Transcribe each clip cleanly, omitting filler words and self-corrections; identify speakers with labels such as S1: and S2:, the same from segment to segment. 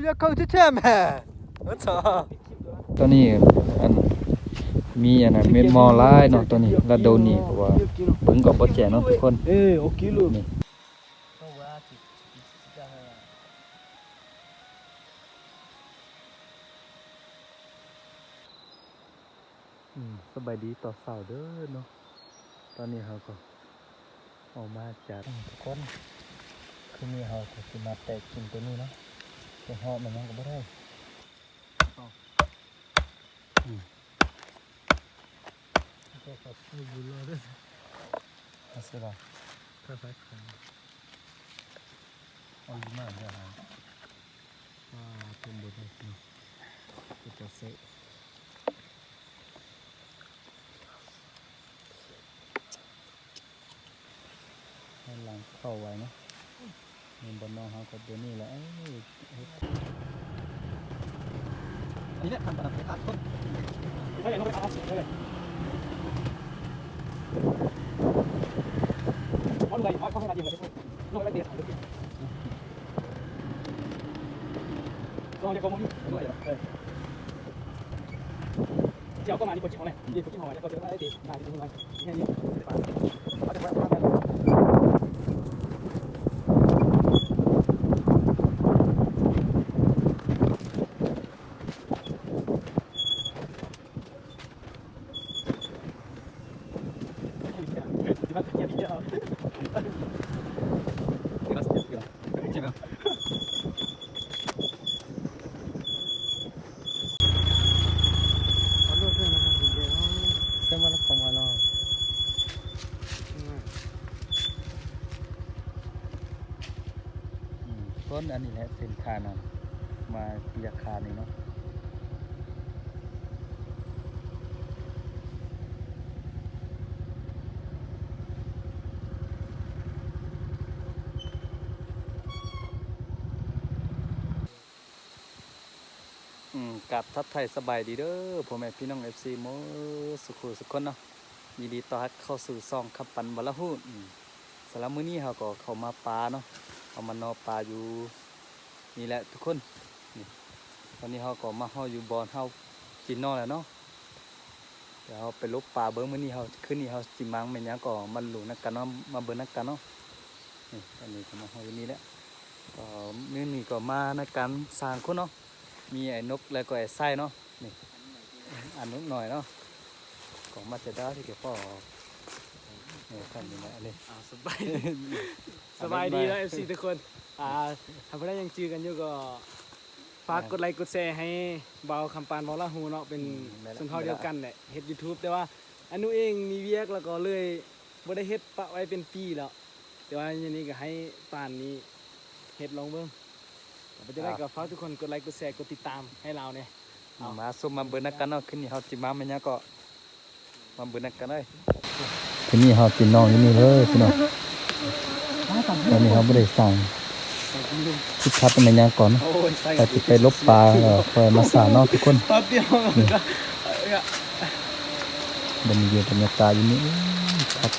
S1: แล้วเขาจะแช่แม่ตอนนี้อันมีอันนั้นเม็ดมอลายเนาะตัวนี้ระโดนนี่เพราะว่าเพิ่งก็บ่แจ่เนาะทุกคน
S2: โอเคลูก
S1: สบายดีต่อเสาเด้อเนาะตอนนี้เขาก็ออกมาจากทุกคนคือนี่เขาก็สิมาแตกกินตัวนี้เนาะตัวเหาะมันยังก็บ่ได้ก็ขอบคุณบุญเราด้วยอาเสร็จแล้วค่อยๆกันเอาดีมากเลยฮะว่าเป็นบุญจริงๆจะเสร็จหลังเข้าไว้นะมีบนน้องเขากับตัวนี้แหละนี่แหละทำแบบนี้ครับไม่ได้ต้องไปเอาสิเลยเขาเลยเขาให้มาดีกว่าที่น้องไม่ได้เดียวน้องจะโกงมั้งด้วยเจ้าก็มาดีกว่าจิ้งหอยดีกว่าจิ้งหอยแล้วก็จะได้ดีมาดีกว่าแค่นี้เขาจะไปต้นอันนี้แหละเส้นทางนะมาที่อาคารนี่เนาะกับทับไทยสบายดีเด้อพ่อแม่พี่น้อง FC โมสุขุสุขคนเนาะยินดีต้อนรับเข้าสู่ซองขับปันบลฮู้สำหรับมื้อนี้เราก็เข้ามาปลาเนาะเอามานอปลาอยู่นี่แหละทุกคนนี่ตอนนี้เราก็มาเฮาอยู่บอนเฮากินนอแล้วเนาะเดี๋ยวเราไปลบปลาเบิ้งมื้อนี้เราคืนนี้เราจิมังแม่นยังก็มาหลุนักกันเนาะมาเบิ้งนักกันเนาะนี่ตอนนี้ก็มาเฮาอยู่นี่แหละก็มื้อนี้ก็มานักกัน3คนเนาะมีไอ้นกแล้วก็ไอ้ไส้เนาะนี่อันนกหน่อยเนาะก็มาจะได้ที่เก็บพ่อเนี่ยท่านนี่นะอันนี้
S2: สบายดีแล้ว FC ทุกคนถ้าเพื่อนยังจือกันอยู่ก็ฝากกดไลค์กดแชร์ให้เบาคำปานเบาละหูเนาะเป็นส่วนเท่าเดียวกันแหละเฮ็ด YouTube แต่ว่าอันนู้นเองมีเวียกแล้วก็เลยบ่ได้เฮ็ดปะไว้เป็นปีแล้วแต่ว่าอย่างนี้ก็ให้ปานนี้เฮ็ดลองเบิ่งก็จะได้กับฝากทุกคนกดไลค์กดแชร์กดติดตามให้เราเนี่ย
S1: มาซุ่มมาเบิ่งนักกันเนาะคืนนี้เฮาจิมาแม่นยังก็มาเบิ่งนักกันเลยคืนนี้เฮากินน้องอยู่นี่เลยพี่น้องตอนนี้เขาไม่ได้สั่งคิดทัดเป็นยังก่อนแต่ติดไปลบปลาคอยมาสานนอกทุกคนบรรยากาศอยู่นี่ครับ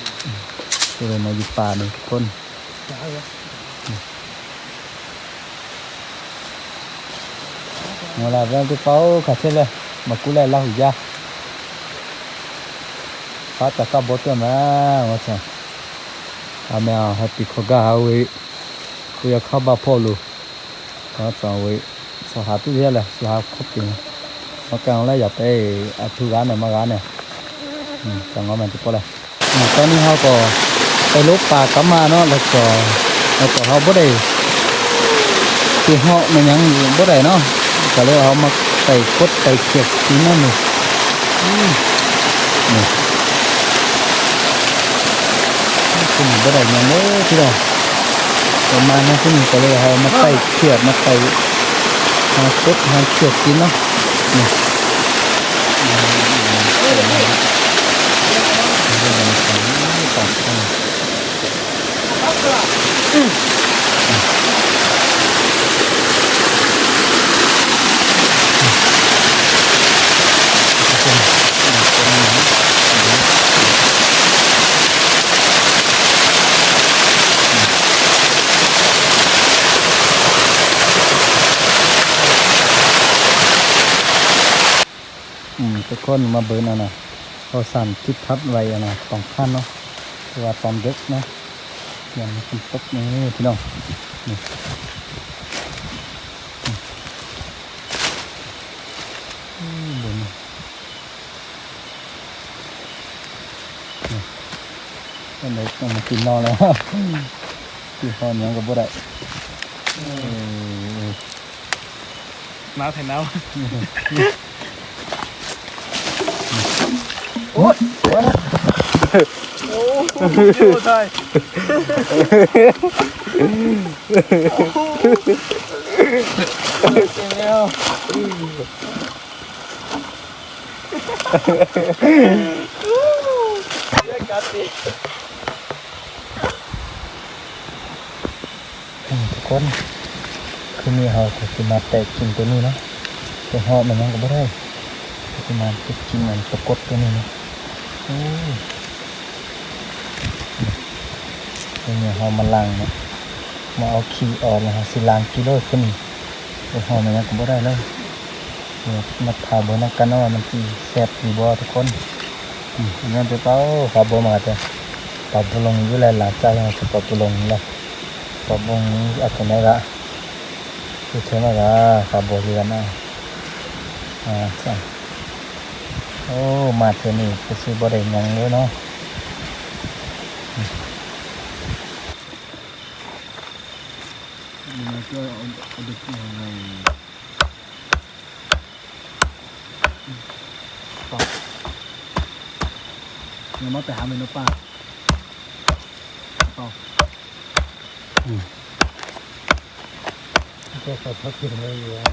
S1: เลยมาอยู่ป่าเลยทุกคนเวลาเราไปเฝ้าขัดเช่นเลยมากู้แลเล่าอีกยาพัดแต่ก็บดตัวมาว่าใช่아메아 하피 코가 하위 그야 카바 폴루 가서위 사하도 해라 사하 코팅 막강라 옆에 아투가네 마가네 장어만 듣고래 ตอนนี้เฮาก็ไปลบปลากลับมาเนาะแล้วก็เฮาบ่ได้สิเหาะมันยังบ่ได้เนาะก็เลยเอามาใส่กดใส่เขียดกินนั่นนี่คุณบ่ได้ยังเลยพี่น้องประมาณนั้นคุณก็เลยเอามาใส่เขียดมาใส่กดเขียดกินเนาะนี่ ทุกคนมาเบิ่งเอานะเขาสั่นทิศทัศน์ไว้นะสองขั้นเนาะคือว่าตอนดึกเนาะอย่างนี้คุณตกนี่พี่น้องนี่บนอันไหนต้องมากินนอนแล้วกินพอเนี้ยก็บ่ได้
S2: น้ำแทนน้ำ
S1: โอ้ย
S2: โอ้ใช่แล้ว
S1: ทุกคนคือมีเขาคือมาแตกกินตัวนี้เนาะตัวหอมันยังก็ไม่ได้คือมาติดกินมันตะกดตัวนี้เนาะโอ้ยตัวนี้เขามาล้างเนาะมาเอาขี้ออกนะฮะสิล้างกิโลขึ้นตัวหอมันยังก็ไม่ได้เลยเดี๋ยวมาถามเบอร์นักกันเนาะมันกี่แซ่บดีบ่ทุกคนงั้นไปเป้าขอเบอร์มาเถอะตอบลงอยู่แล้วหลังจากเราจะตอบลงแล้วตอบลงอาจจะไม่ละคือเชื่อว่าขอเบอร์กันนะใช่โอ้มาเถอะนี่ไปซื้อบริเวณยังเลยเนาะมันก็เอาดึกยังไงต่อเดี๋ยวมาไปหาเมนูป่าต่อก็ขอพักกินเลยอยู่แล้ว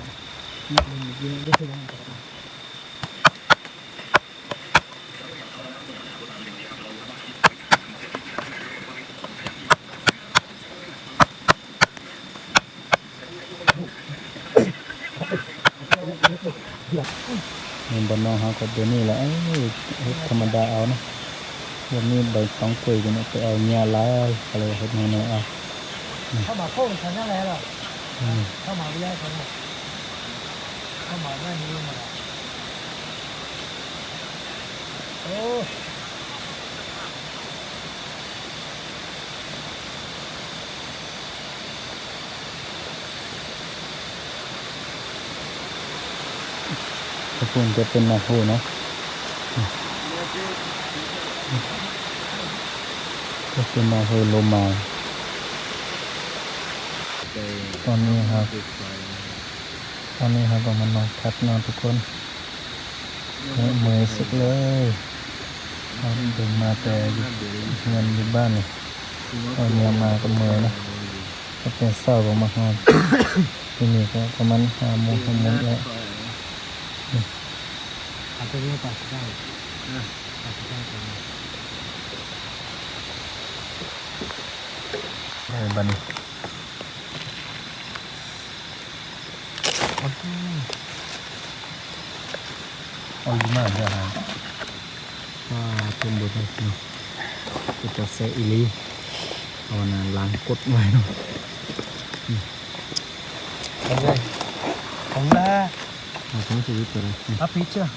S1: ยืนได้ใช่ไหมเห็นบนน้องเขาก็เดี๋ยวนี้แหละธรรมดาเอานะวันนี้ใบตองกุยกันไปเอาเงี้ยร้ายอะไรเห็ดเงี้ยเอาเข้ามาโค้งชั้นนั่นแหละหรอเข้ามาไม่ได้ชั้นเข้ามาไม่มีมาโอ้ถ้าพุ่งจะเป็นนาโฮเนาะจะเป็นนาโฮโลมาตอนนี้ครับก็มานอนพัดนอนทุกคนเมื่อยสุดเลยเอาเดินมาแต่เงินอยู่บ้านเลยเอาเมียมาก็เมื่อยนะก็เป็นเศร้าก็มานอนที่นี่ก็ประมาณ5 โมงแล้วอาจจะเรียกตัดได้ตัดได้บันเอาอีมาเดี๋ยวหาเป็นบทนี้ก็จะเซอิลีเอาน่ะล้างกดไว้เนาะเอาเลยของน้าเอาของชีวิตเลยอัพพิชเชอร์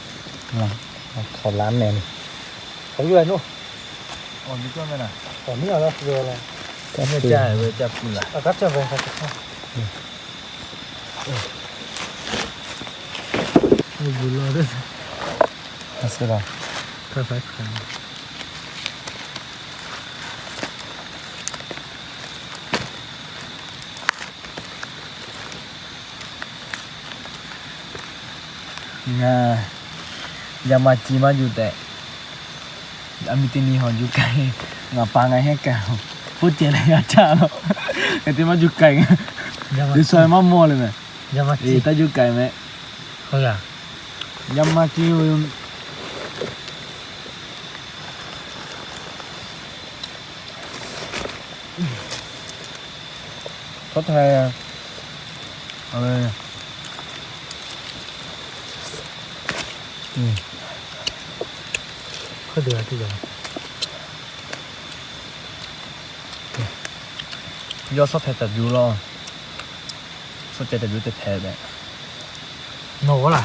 S1: เขาล้านแน่นี่เขาอยู่ไหนนู่นอ๋อนี่ก็ไม่น่ะอ๋อนี่อะไรเรืออะไรก็ไม่ได้เรือจับนี่แหละก็จับไปครับบุญรอด้วยอะไรล่ะค่อยๆขันยามาจีมาอยู่แต่อามิตินีหอนอยู่ไกลงาปางไงให้แกพูดเจอะไรอาจารย์เนาะไอ้ที่มาอยู่ไกลดูสวยมากโมเลยไหมยามาจีถ้าอยู่ไกลไหมเขาอยากยามาจีเขาไทยอะไรเขาเดือดที่ไหนยอดสดแท้แต่ยูโรสดแต่ยูแต่แท้แบบโน่อะไร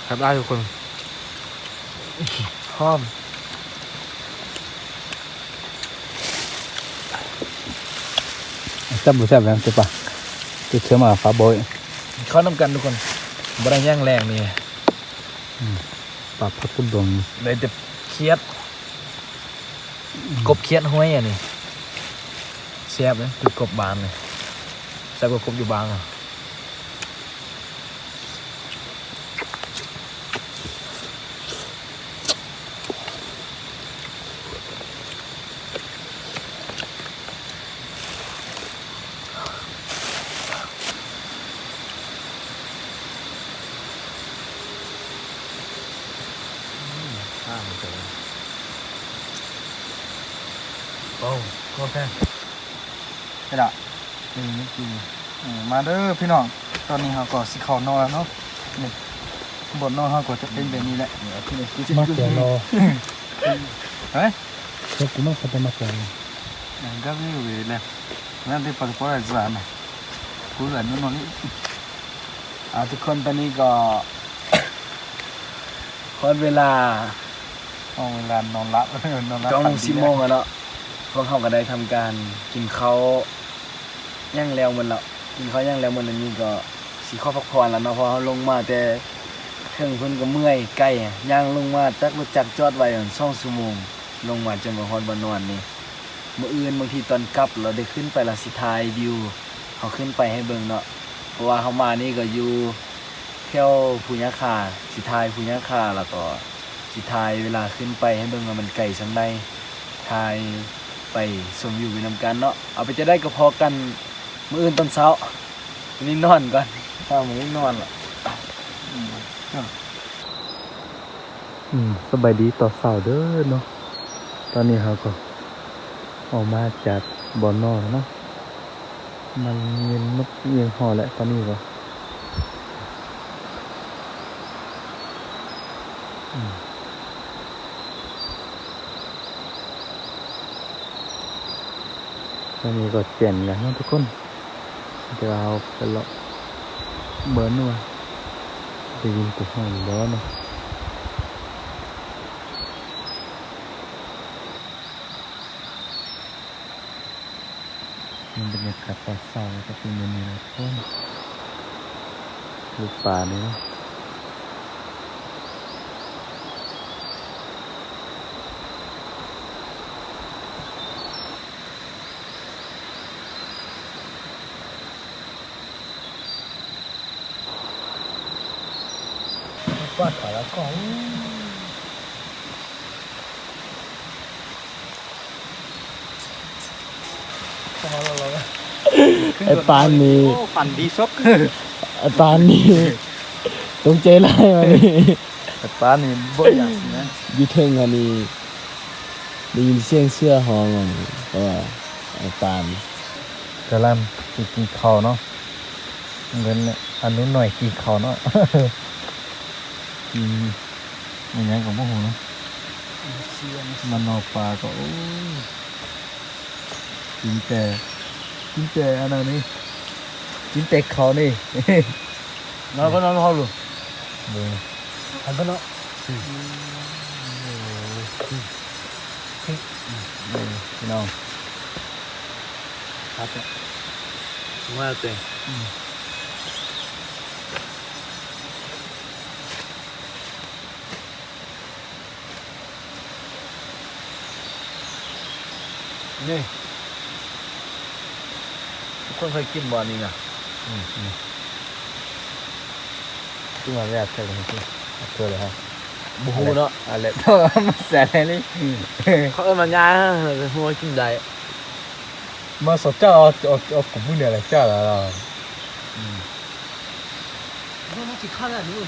S3: ครับได้ทุกคน
S1: หอมจับบุษบแล้วใช่ปะติดเชื้อมาฟ้าโบย
S3: เขานำกันทุกคนบ่ได้ย่างแรงนี่
S1: ปลาพักกุดดง
S3: เลยแต่เคียดกบเคียดห้อยอ่ะนี่แซ่บเลยคือกบบานเลยแซ่บกว่ากบอยู่บางอ่ะโอ้โอเค
S1: ใช่ละนี่กินมาเด้อพี่น้องตอนนี้เราก็สิเข้านอนแล้วเนาะนี่บนนอนเราก็จะเป็นแบบนี้แหละมาเสียรอเฮ้ยกูไม่เข้าไปมาเสียรอก็ไม่รู้เลยนั่นที่ปัสสาวะจะมากูเหลือนู่นนี่
S3: ทุกคนตอนนี้ก็พอดเวลา
S1: เอาเวลานอนละนอนละ
S3: 9:10 นแล้วเนาะพวกเขาก็ได้ทำการกินข้าวย่างแล้วหมันแล้วกินข้าวย่างแล้วหมันอันนี้ก็สิเข้าพักผ่อนแล้วเนาะเพอเขาลงมาแต่เครื่องเพิ่นก็เมื่อยใกล้อะย่างลงมาจักรถจักรจอดไว้อัน2 ชั่วโมงลงมาจนมาฮอดบ้านนอนนี่มื้ออื่นบางทีตอนกลับเราได้ขึ้นไปละสิถ่ายวิวเขาขึ้นไปให้เบิ่งเนาะเพราะว่าเขามานี่ก็อยู่แถวภูยาคาสิถ่ายภูยาคาแล้วก็สิถ่ายเวลาขึ้นไปให้เบิ่งว่ามันไกลสังใดถ่ายไปชมวิวไปนำกันเนาะเอาไปจะได้ก็พอกันมื้ออื่นตอนเช้าวันนี้นอนก่อนถ้ามื้อนี้นอนล่ะ
S1: สบายดีต่อสาวเด้อเนาะตอนนี้เราก็ออกมาจากบ่อนอกเนาะมันเย็นมุดเย็นห่อแหละตอนนี้ก็ตอนนี้ก็เปลี่ยนกันเนาะทุกคนเดี๋ยวเราไปเลาะเบิร์นนู่นได้ยินแต่ห้องร้อนเนาะมันบรรยากาศตอนเช้าก็เป็นแบบนี้นะทุกคนลูกป่านี่เนาะกวาดขาแล้วก็ไอ้ปานนี่ฝันดีซบไอ้ปานนี่ตรงใจไล่มานี่ไอ้ปานนี่บ่อยากสินะ
S3: ยูเทิงอันนี้ได้ยินเสียงเสื้อห้องเพราะว่าไอ้ปาน
S1: กะลำกี่เขาเนาะเงินเนี่ยอันนู้นหน่อยกี่เขาเนาะอย่างนี้ก็บ่ฮู้เนาะมันนอกปลาก็โอ้ยกินแต่อันนั้นนี่กินแต่เขานี่
S3: นอนก็นอนเขาลูก
S1: เบิ่ง
S3: อันก็เนาะ
S1: พี่น้อง
S3: ครับว่าเต็งนี่ทุกคนเคยกินบอลนี่นะ
S1: ที่มาแรกใช่ไหมพี่เจอเลยฮะ
S3: บูฮูเนาะ
S1: อะไรตัวมาแซ่เลย
S3: เขาเอิ้นมันยาหัวกินได้
S1: มาสดเจ้าเอากลุ่มมือเนี่ยอะไรเจ้าละเรา
S2: nó chỉ khăn là nữa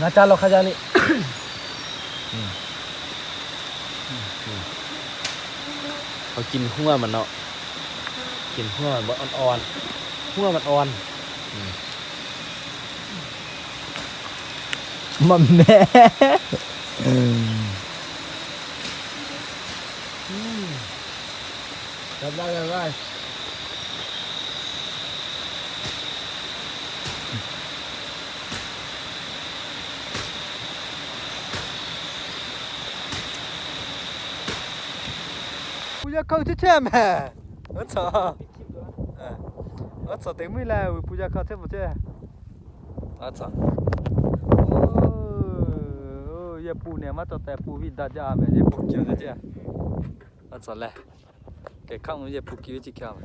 S3: นาจาเราขยานี่เขากินหัวมันเนาะกินหัวมันบ่อ่อนๆหัวมันอ่อน
S1: มันแน่
S3: ได้
S1: เข้าเช่ๆแม่เออเต็มไม่แล้วปูจะเข้าเช่บ่เช่อย่าปูเนี่ยมาต่อแต่ปูวิดาจ้าแม่อย่าปูคิวเช่แหละแกข้างอย่าปูคิวจิข้าม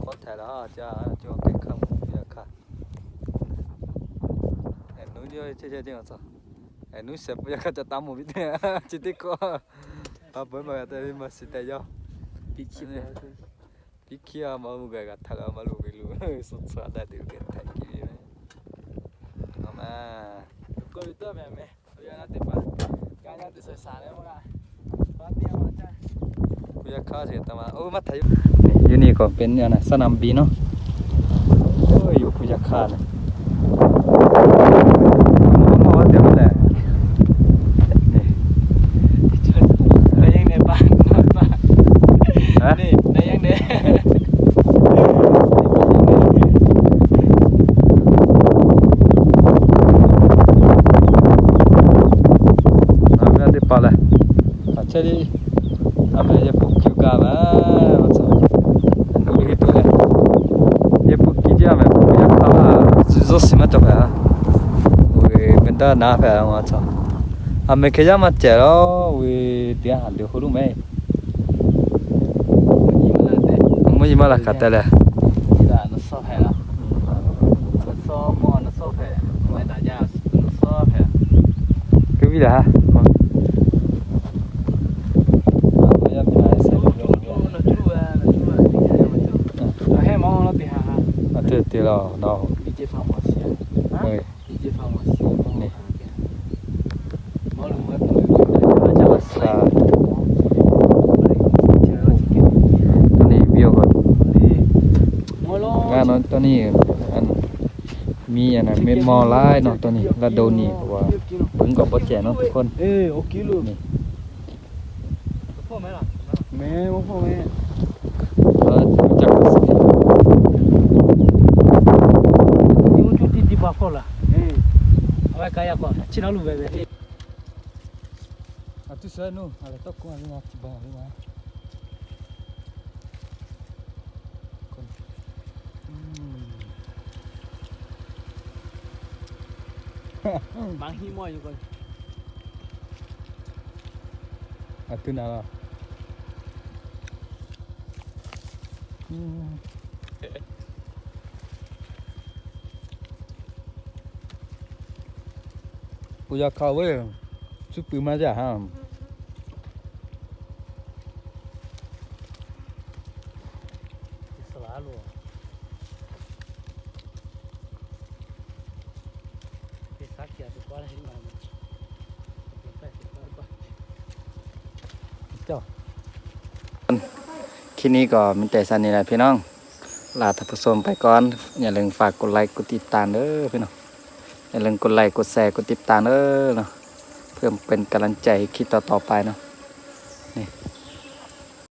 S1: ขอแท้ละจ้าจ้าแกข้างอย่าค่ะไอ้หนูเดียวเช่ๆจริงอ่ะไอ้หนูเสพอย่าจะตามหมู่พี่เนี่ยจิติก็아 뭐야 때 맛이 때요 비키네 비키야 마무가 같아가 말로 빌로 소소하다 되게 타기네 아마
S2: 거기 또 매매 우리한테 봐 가냐한테 설사네 뭐라 빠띠야 맞자
S1: kuya kaje tama o mathayo ni yuni ko pen ya na sanam bi no o yu kuya kha na mo wa de mala
S2: นี่ได้ยังเด้
S1: Ame de pala. Achari ame ye pukki ka ba. What's up? Uri to le. Ye pukki ja ame ya ka ba. Zo sima to ba. Uri benda na ba what's up? Ame ke ja ma che ro uri dia ha de huru me. Mo ma la ka ta le.
S2: Dạ nó so phải là nó so mò nó so phải ngoài đại gia nó so phải
S1: Cái gì hả?
S2: nó hay mong nó thì hà hà
S1: Thì nó
S2: đi chơi phòng một xíu đi chơi phòng một xíu mong lúc mà tôi nó cho nó sai
S1: นี่วิวก่อน
S2: mong lo
S1: งานตอนนี้อันมีอันนั้นเม็ดมอลายเนาะตอนนี้ระโดนี่เพราะว่าเพิ่งก็บ่แจเนาะทุกคน
S2: โอเคลูก
S1: นี่
S2: พ่อแม่ล่ะแม่พ่อแม่
S1: จักสิ
S2: นี่มันจุดที่บ้าพ่อล่ะเอาไว้กายก่อนชินาลูเบเบ้
S1: อ่ะtu sai no ala to ko ali na tiba ali ma kon
S2: bang hi moiอยู่ก่อน
S1: อ่ะtu na la Puja kau we supu maja ha
S2: สลาลูไปสักอย่าไปก่อนให้มันไปสิก่อน
S1: เจ้าคลิปนี้ก็มีแต่สันนี่แหละพี่น้องลาท่านผู้ชมไปก่อนอย่าลืมฝากกดไลค์กดติดตามเด้อพี่น้องอย่าลืมกดไลค์กดแชร์กดติดตามเด้อเนาะเพื่อเป็นกำลังใจคลิปต่อๆไปเนาะ